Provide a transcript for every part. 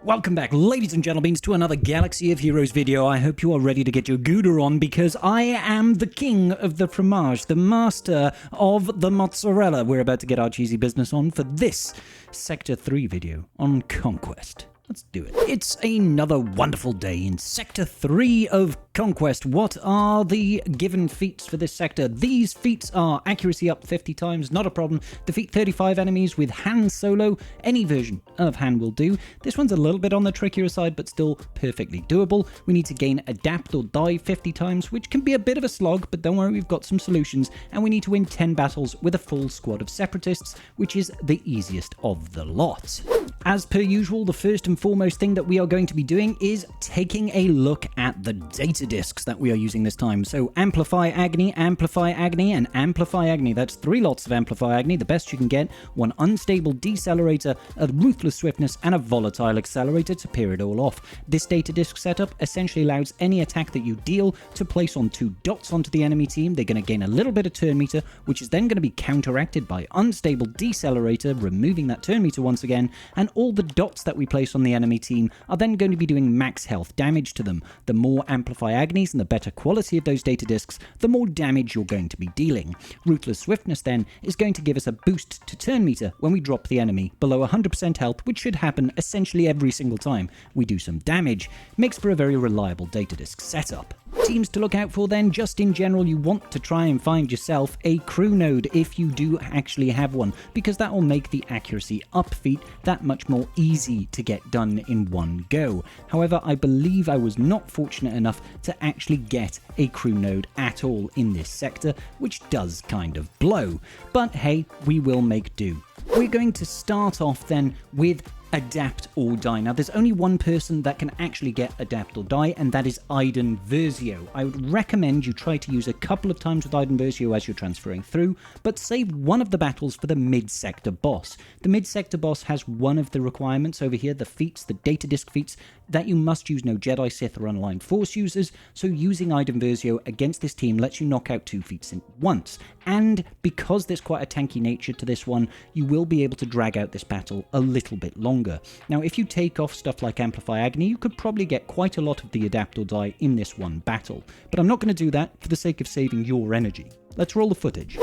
welcome back, ladies and gentlemen, to another Galaxy of Heroes video. I hope you are ready to get your Gouda on, because I am the king of the fromage, the master of the mozzarella. We're about to get our cheesy business on for this Sector 3 video on Conquest. Let's do it. It's another wonderful day in Sector 3 of Conquest. What are the given feats for this sector? These feats are accuracy up 50 times, not a problem. Defeat 35 enemies with Han Solo. Any version of Han will do. This one's a little bit on the trickier side, but still perfectly doable. We need to gain Adapt or Die 50 times, which can be a bit of a slog, but don't worry, we've got some solutions. And we need to win 10 battles with a full squad of Separatists, which is the easiest of the lot. As per usual, the first and foremost thing that we are going to be doing is taking a look at the data discs that we are using this time. So Amplify Agony, Amplify Agony, and Amplify Agony. That's 3 lots of Amplify Agony, the best you can get, 1 unstable decelerator, a ruthless swiftness, and a volatile accelerator to pair it all off. This data disc setup essentially allows any attack that you deal to place on 2 dots onto the enemy team. They're going to gain a little bit of turn meter, which is then going to be counteracted by unstable decelerator, removing that turn meter once again, and all the dots that we place on the enemy team are then going to be doing max health damage to them. The more Amplify Agonies and the better quality of those data discs, the more damage you're going to be dealing. Ruthless Swiftness then is going to give us a boost to turn meter when we drop the enemy below 100% health, which should happen essentially every single time we do some damage. Makes for a very reliable data disc setup. Teams to look out for then, just in general, you want to try and find yourself a crew node if you do actually have one, because that will make the accuracy up feat that much more easy to get done in one go. However, I believe I was not fortunate enough to actually get a crew node at all in this sector, which does kind of blow. But hey, we will make do. We're going to start off then with Adapt or Die. Now, there's only one person that can actually get Adapt or Die, and that is Iden Versio. I would recommend you try to use a couple of times with Iden Versio as you're transferring through, but save one of the battles for the mid-sector boss. The mid-sector boss has one of the requirements over here, the feats, the data disc feats, that you must use no Jedi, Sith, or Unaligned Force users, so using Iden Versio against this team lets you knock out 2 feats at once. And because there's quite a tanky nature to this one, you will be able to drag out this battle a little bit longer. Now, if you take off stuff like Amplify Agony, you could probably get quite a lot of the Adapt or Die in this one battle. But I'm not going to do that for the sake of saving your energy. Let's roll the footage.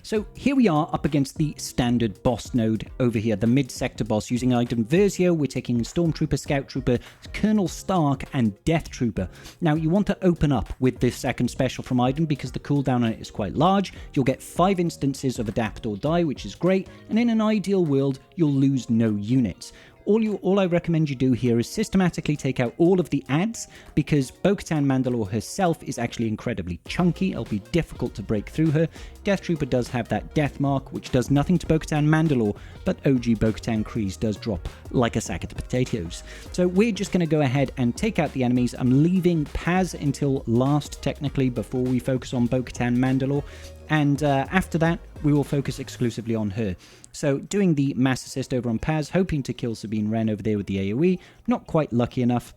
So here we are up against the standard boss node over here, the mid-sector boss. Using Iden Versio, we're taking Stormtrooper, Scout Trooper, Colonel Stark, and Death Trooper. Now, you want to open up with this second special from Iden because the cooldown on it is quite large. You'll get 5 instances of Adapt or Die, which is great, and in an ideal world, you'll lose no units. All I recommend you do here is systematically take out all of the adds, because Bo-Katan Mandalore herself is actually incredibly chunky. It'll be difficult to break through her. Death Trooper does have that death mark, which does nothing to Bo-Katan Mandalore, but OG Bo-Katan Kryze does drop like a sack of potatoes. So we're just going to go ahead and take out the enemies. I'm leaving Paz until last, technically, before we focus on Bo-Katan Mandalore. And after that, we will focus exclusively on her. So doing the mass assist over on Paz, hoping to kill Sabine Wren over there with the AoE. Not quite lucky enough.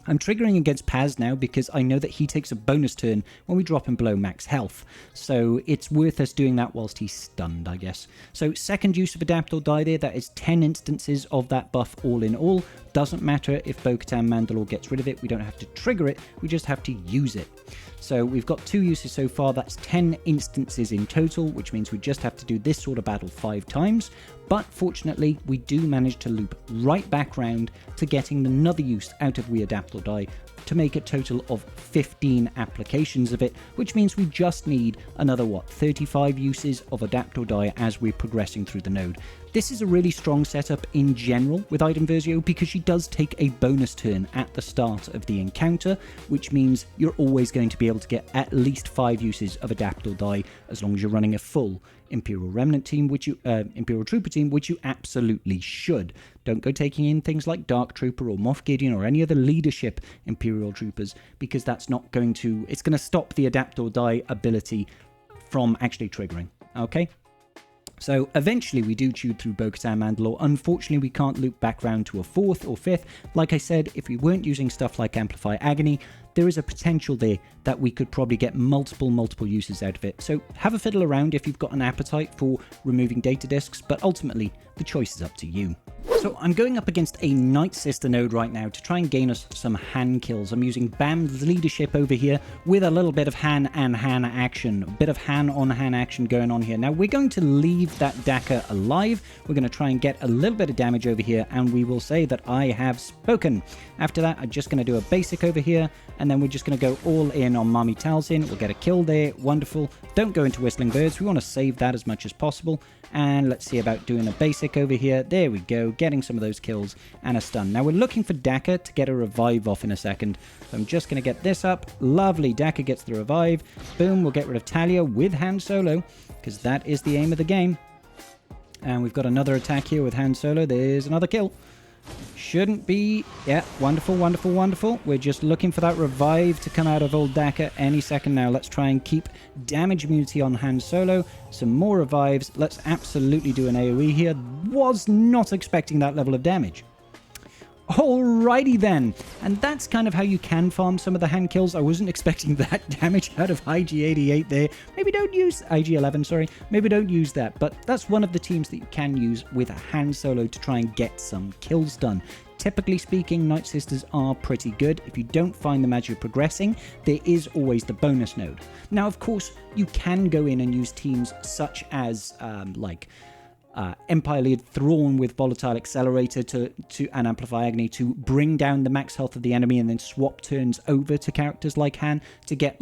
I'm triggering against Paz now because I know that he takes a bonus turn when we drop him below max health. So it's worth us doing that whilst he's stunned, I guess. So second use of Adapt or Die there, that is 10 instances of that buff all in all. Doesn't matter if Bo-Katan Mandalore gets rid of it, we don't have to trigger it, we just have to use it. So we've got 2 uses so far, that's 10 instances in total, which means we just have to do this sort of battle 5 times. But fortunately, we do manage to loop right back round to getting another use out of We Adapt or Die to make a total of 15 applications of it, which means we just need another, 35 uses of Adapt or Die as we're progressing through the node. This is a really strong setup in general with Iden Versio because she does take a bonus turn at the start of the encounter, which means you're always going to be able to get at least 5 uses of Adapt or Die as long as you're running a full Imperial Remnant team, Imperial Trooper team, which you absolutely should. Don't go taking in things like Dark Trooper or Moff Gideon or any other leadership Imperial Troopers, because that's not going to, it's going to stop the Adapt or Die ability from actually triggering, okay? So eventually we do chew through Bo-Katan Mandalore. Unfortunately, we can't loop back round to a 4th or 5th. Like I said, if we weren't using stuff like Amplify Agony, there is a potential there that we could probably get multiple uses out of it. So have a fiddle around if you've got an appetite for removing data discs, but ultimately the choice is up to you. So I'm going up against a Night Sister node right now to try and gain us some Han kills. I'm using Bam's leadership over here with a little bit of Han and Han action. A bit of Han on Han action going on here. Now we're going to leave that Daka alive. We're going to try and get a little bit of damage over here, and we will say that I have spoken. After that, I'm just going to do a basic over here, and then we're just going to go all in on Mami Talzin. We'll get a kill there. Wonderful. Don't go into Whistling Birds. We want to save that as much as possible. And let's see about doing a basic over here. There we go, getting some of those kills and a stun. Now we're looking for Daka to get a revive off in a second. So I'm just going to get this up. Lovely, Daka gets the revive. Boom, we'll get rid of Talia with Han Solo, because that is the aim of the game. And we've got another attack here with Han Solo. There's another kill. Shouldn't be... Yeah, wonderful, wonderful, wonderful. We're just looking for that revive to come out of old Daka any second now. Let's try and keep damage immunity on Han Solo. Some more revives. Let's absolutely do an AoE here. Was not expecting that level of damage. Alrighty then, and that's kind of how you can farm some of the Han kills. I wasn't expecting that damage out of IG-88 there. Maybe don't use IG-11, sorry. Maybe don't use that, but that's one of the teams that you can use with a Han Solo to try and get some kills done. Typically speaking, Night Sisters are pretty good. If you don't find them as you're progressing, there is always the bonus node. Now, of course, you can go in and use teams such as, Empire Lead Thrawn with Volatile Accelerator and Amplify Agony to bring down the max health of the enemy, and then swap turns over to characters like Han to get,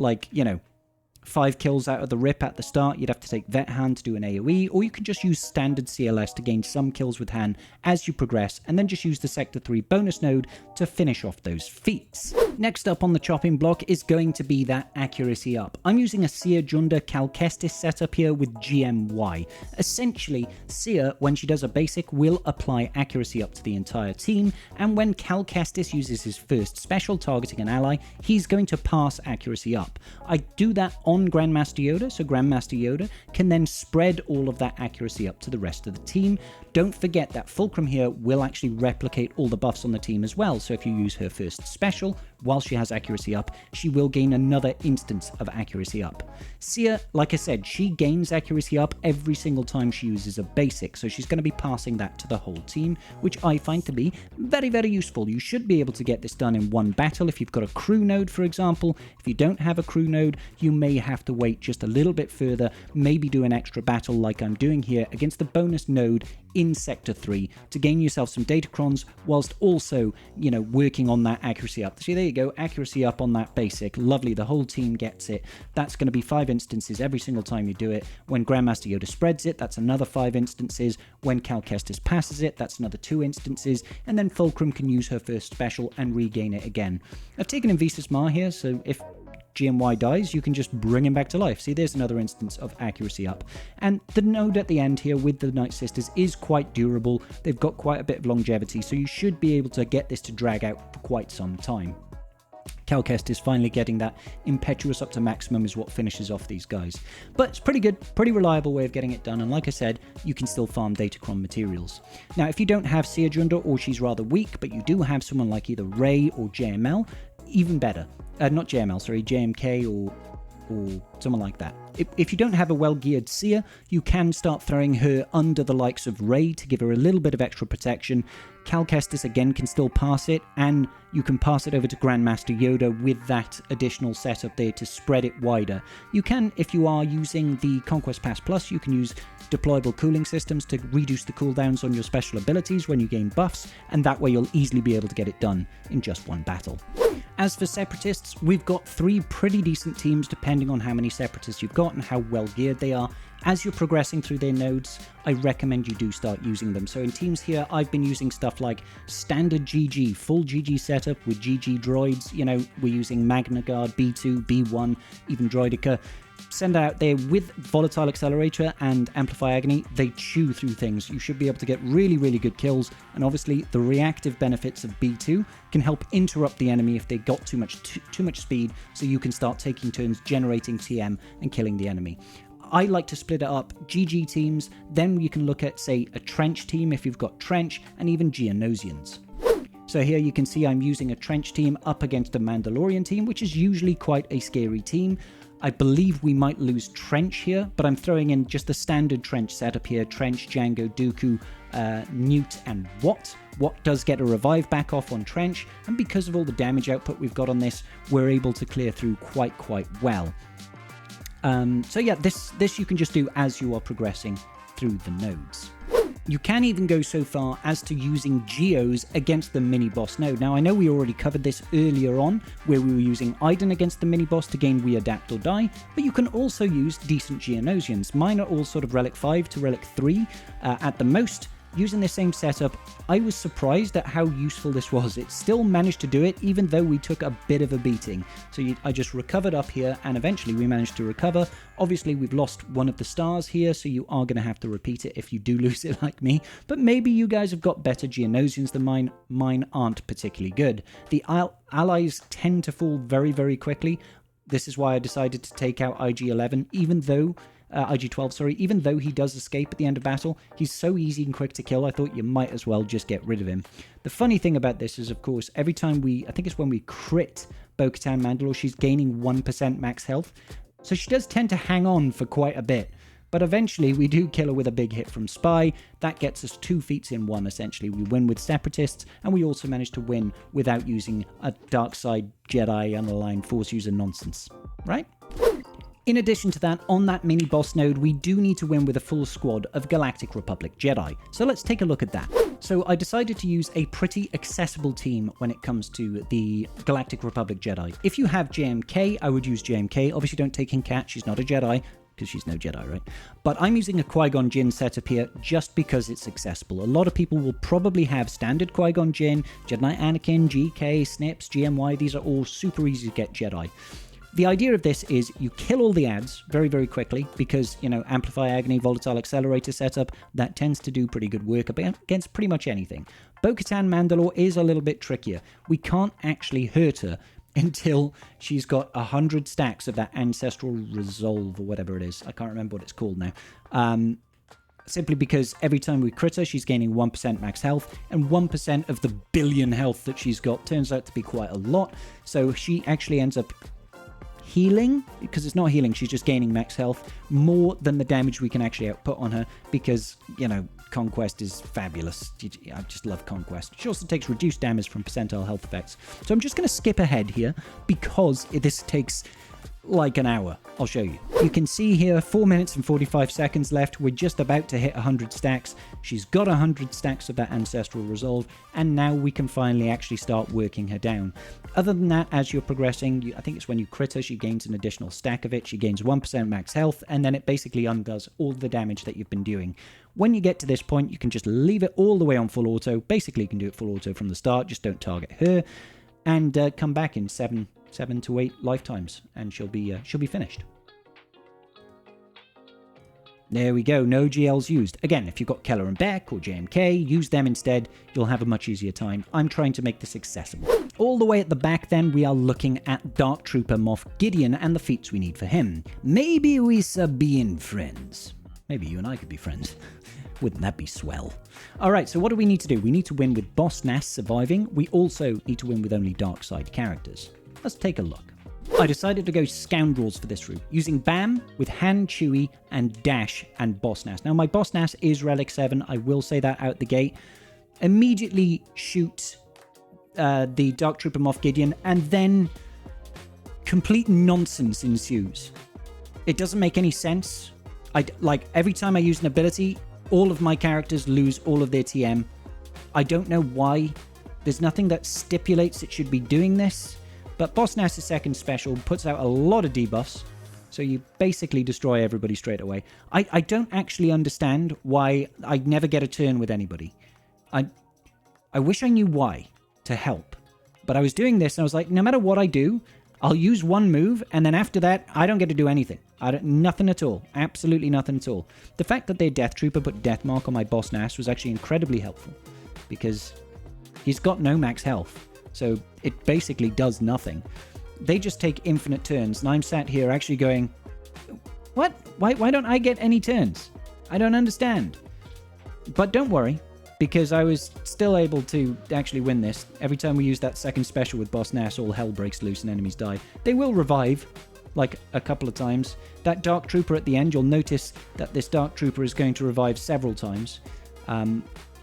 5 kills out of the rip at the start. You'd have to take Vet Han to do an AoE, or you could just use standard CLS to gain some kills with Han as you progress, and then just use the Sector 3 bonus node to finish off those feats. Next up on the chopping block is going to be that accuracy up. I'm using a Seer Junda Cal Kestis setup here with GMY. Essentially, Seer, when she does a basic, will apply accuracy up to the entire team, and when Cal Kestis uses his first special targeting an ally, he's going to pass accuracy up. I do that on Grandmaster Yoda, so Grandmaster Yoda can then spread all of that accuracy up to the rest of the team. Don't forget that Fulcrum here will actually replicate all the buffs on the team as well, so if you use her first special, while she has accuracy up, she will gain another instance of accuracy up. Seer, like I said, she gains accuracy up every single time she uses a basic, so she's going to be passing that to the whole team, which I find to be very, very useful. You should be able to get this done in one battle if you've got a crew node, for example. If you don't have a crew node, you may have to wait just a little bit further, maybe do an extra battle like I'm doing here against the bonus node in Sector 3 to gain yourself some datacrons whilst also, working on that accuracy up. See, there you go, accuracy up on that basic. Lovely, the whole team gets it. That's going to be 5 instances every single time you do it. When Grandmaster Yoda spreads it, that's another 5 instances. When Cal Kestis passes it, that's another 2 instances. And then Fulcrum can use her first special and regain it again. I've taken in Visas Ma here, so if GMY dies, you can just bring him back to life. See, there's another instance of accuracy up. And the node at the end here with the Night Sisters is quite durable. They've got quite a bit of longevity, so you should be able to get this to drag out for quite some time. Cal Kestis finally getting that impetuous up to maximum is what finishes off these guys. But it's pretty good, pretty reliable way of getting it done, and like I said, you can still farm Datacron materials. Now, if you don't have Seer Junda, or she's rather weak, but you do have someone like either Rey or JML, even better. Not JML, sorry, JMK or someone like that. If you don't have a well-geared Seer, you can start throwing her under the likes of Rey to give her a little bit of extra protection. Cal Kestis again can still pass it, and you can pass it over to Grandmaster Yoda with that additional setup there to spread it wider. You can, if you are using the Conquest Pass Plus, you can use deployable cooling systems to reduce the cooldowns on your special abilities when you gain buffs, and that way you'll easily be able to get it done in just one battle. As for Separatists, we've got 3 pretty decent teams depending on how many Separatists you've got and how well geared they are. As you're progressing through their nodes, I recommend you do start using them. So in teams here, I've been using stuff like standard GG, full GG setup with GG droids. We're using Magna Guard, B2, B1, even Droidica. Send out there with Volatile Accelerator and Amplify Agony. They chew through things. You should be able to get really, really good kills. And obviously, the reactive benefits of B2 can help interrupt the enemy if they got too much speed, so you can start taking turns generating TM and killing the enemy. I like to split it up, GG teams, then you can look at, say, a Trench team if you've got Trench, and even Geonosians. So here you can see I'm using a Trench team up against a Mandalorian team, which is usually quite a scary team. I believe we might lose Trench here, but I'm throwing in just the standard Trench setup here. Trench, Django, Dooku, Newt, and Watt. Watt does get a revive back off on Trench, and because of all the damage output we've got on this, we're able to clear through quite well. So yeah, this you can just do as you are progressing through the nodes. You can even go so far as to using Geos against the mini-boss node. Now, I know we already covered this earlier on, where we were using Iden against the mini-boss to gain We Adapt or Die, but you can also use decent Geonosians. Mine are all sort of Relic 5 to Relic 3 at the most. Using the same setup, I was surprised at how useful this was. It still managed to do it, even though we took a bit of a beating. So I just recovered up here, and eventually we managed to recover. Obviously, we've lost one of the stars here, so you are going to have to repeat it if you do lose it like me. But maybe you guys have got better Geonosians than mine. Mine aren't particularly good. The allies tend to fall very quickly. This is why I decided to take out IG-11, even though... IG-12, sorry, even though he does escape at the end of battle, he's so easy and quick to kill, I thought you might as well just get rid of him. The funny thing about this is, of course, every time I think it's when we crit Bo-Katan Mandalore, she's gaining 1% max health, so she does tend to hang on for quite a bit. But eventually, we do kill her with a big hit from Spy. That gets us 2 feats in 1, essentially. We win with Separatists, and we also manage to win without using a dark side Jedi unaligned Force user nonsense, right? In addition to that, on that mini-boss node, we do need to win with a full squad of Galactic Republic Jedi. So let's take a look at that. So I decided to use a pretty accessible team when it comes to the Galactic Republic Jedi. If you have JMK, I would use JMK. Obviously don't take in Cat, she's not a Jedi, because she's no Jedi, right? But I'm using a Qui-Gon Jinn setup here just because it's accessible. A lot of people will probably have standard Qui-Gon Jinn, Jedi Anakin, GK, Snips, GMY. These are all super easy to get Jedi. The idea of this is you kill all the ads very quickly because, you know, Amplify Agony, Volatile Accelerator setup, that tends to do pretty good work against pretty much anything. Bo-Katan Mandalore is a little bit trickier. We can't actually hurt her until she's got 100 stacks of that Ancestral Resolve or whatever it is. I can't remember what it's called now. Simply because every time we crit her, she's gaining 1% max health, and 1% of the billion health that she's got turns out to be quite a lot. So she actually ends up healing, because it's not healing, she's just gaining max health, more than the damage we can actually output on her, because, you know, Conquest is fabulous. I just love Conquest. She also takes reduced damage from percentile health effects. So I'm just going to skip ahead here, because this takes like an hour. I'll show you. You can see here 4 minutes and 45 seconds left. We're just about to hit 100 stacks. She's got 100 stacks of that Ancestral Resolve, and now we can finally actually start working her down. Other than that, as you're progressing, I think it's when you crit her, she gains an additional stack of it. She gains 1% max health, and then it basically undoes all the damage that you've been doing. When you get to this point, you can just leave it all the way on full auto. Basically, you can do it full auto from the start, just don't target her, and come back in 7 to 8 lifetimes, and she'll be finished. There we go, no GLs used. Again, if you've got Keller and Beck or JMK, use them instead. You'll have a much easier time. I'm trying to make this accessible. All the way at the back then, we are looking at Dark Trooper Moff Gideon and the feats we need for him. Maybe we being friends. Maybe you and I could be friends. Wouldn't that be swell? Alright, so what do we need to do? We need to win with Boss Nass surviving. We also need to win with only dark side characters. Let's take a look. I decided to go Scoundrels for this route, using BAM with Han, Chewie, and Dash and Boss Nass. Now, my Boss Nass is Relic 7, I will say that out the gate. Immediately shoot the Dark Trooper Moff Gideon, and then complete nonsense ensues. It doesn't make any sense. Like, every time I use an ability, all of my characters lose all of their TM. I don't know why. There's nothing that stipulates it should be doing this. But Boss Nass' second special puts out a lot of debuffs, so you basically destroy everybody straight away. I don't actually understand why I never get a turn with anybody. I wish I knew why, to help. But I was doing this, and I was like, no matter what I do, I'll use one move, and then after that, I don't get to do anything. Nothing at all. Absolutely nothing at all. The fact that their Death Trooper put Death Mark on my Boss Nass was actually incredibly helpful, because he's got no max health. So it basically does nothing. They just take infinite turns, and I'm sat here actually going, what? Why don't I get any turns? I don't understand. But don't worry, because I was still able to actually win this. Every time we use that second special with Boss Nass, all hell breaks loose and enemies die. They will revive, like a couple of times. That Dark Trooper at the end, you'll notice that this Dark Trooper is going to revive several times.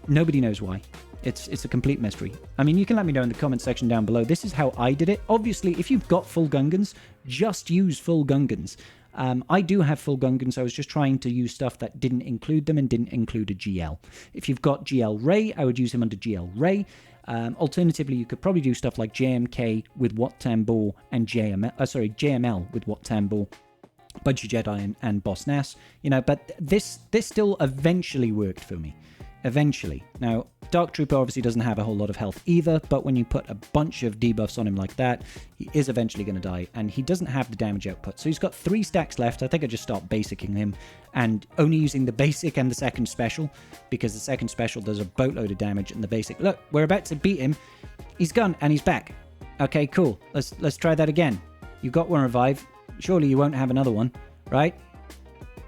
Nobody knows why. It's a complete mystery. I mean, you can let me know in the comment section down below. This is how I did it. Obviously, if you've got full Gungans, just use full Gungans. I do have full Gungans. I was just trying to use stuff that didn't include them and didn't include a GL. If you've got GL Ray, I would use him under GL Ray. Alternatively, you could probably do stuff like JMK with Wat Tambor and JML with Wat Tambor, Bunch of Jedi and Boss Nass. You know, but this still eventually worked for me. Eventually. Now, Dark Trooper obviously doesn't have a whole lot of health either, but when you put a bunch of debuffs on him like that, he is eventually going to die, and he doesn't have the damage output. So he's got 3 stacks left. I think I just start basicking him, and only using the basic and the second special, because the second special does a boatload of damage, and the basic... Look, we're about to beat him. He's gone, and he's back. Okay, cool. Let's try that again. You got one revive. Surely you won't have another one, right?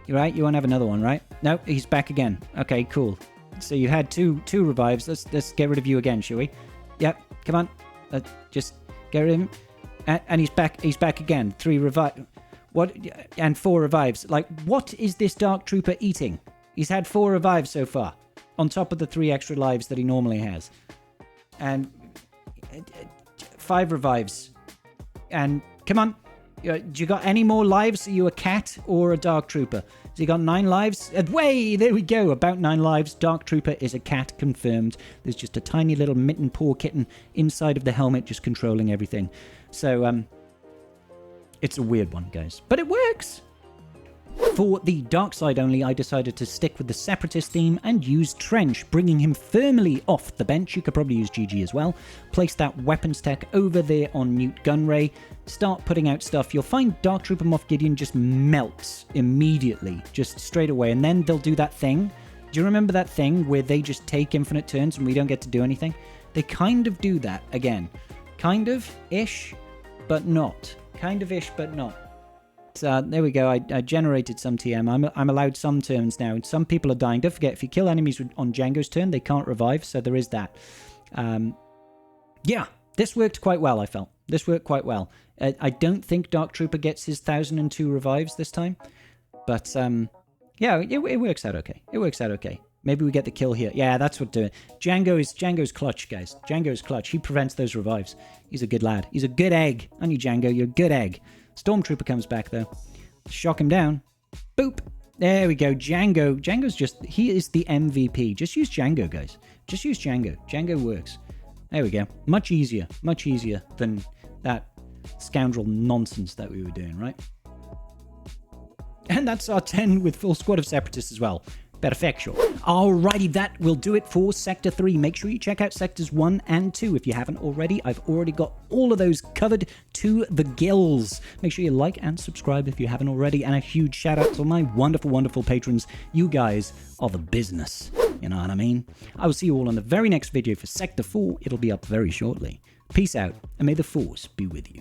Right? You won't have another one, right? No, he's back again. Okay, cool. So you had two revives. Let's get rid of you again, shall we? Yep. Come on. Just get rid of him. And he's back. He's back again. 3 revive. What? And 4 revives. Like, what is this Dark Trooper eating? He's had 4 revives so far, on top of the 3 extra lives that he normally has, and 5 revives. And come on. Do you got any more lives? Are you a cat or a Dark Trooper? Has he got 9 lives? Way, there we go. About 9 lives. Dark Trooper is a cat, confirmed. There's just a tiny little mitten paw kitten inside of the helmet just controlling everything. So, it's a weird one, guys. But it works! For the dark side only, I decided to stick with the Separatist theme and use Trench, bringing him firmly off the bench. You could probably use GG as well. Place that weapons tech over there on Newt Gunray. Start putting out stuff. You'll find Dark Trooper Moff Gideon just melts immediately, just straight away. And then they'll do that thing. Do you remember that thing where they just take infinite turns and we don't get to do anything? They kind of do that again. Kind of-ish, but not. Kind of-ish, but not. There we go. I generated some TM. I'm allowed some turns now. Some people are dying. Don't forget, if you kill enemies on Django's turn, they can't revive, so there is that. Yeah, this worked quite well, I felt. This worked quite well. I don't think Dark Trooper gets his 1002 revives this time, but yeah, it works out okay. It works out okay. Maybe we get the kill here. Yeah, that's what doing. Django's clutch, guys. Django's clutch. He prevents those revives. He's a good lad. He's a good egg. Aren't you, Django? You're a good egg. Stormtrooper comes back, though. Shock him down. Boop. There we go. Django's just... He is the MVP. Just use Django, guys. Just use Django. Django works. There we go. Much easier. Much easier than that scoundrel nonsense that we were doing, right? And that's our 10 with full squad of Separatists as well. Perfection. Alrighty, that will do it for Sector 3. Make sure you check out Sectors 1 and 2 if you haven't already. I've already got all of those covered to the gills. Make sure you like and subscribe if you haven't already. And a huge shout out to my wonderful, wonderful patrons. You guys are the business. You know what I mean? I will see you all in the very next video for Sector 4. It'll be up very shortly. Peace out, and may the Force be with you.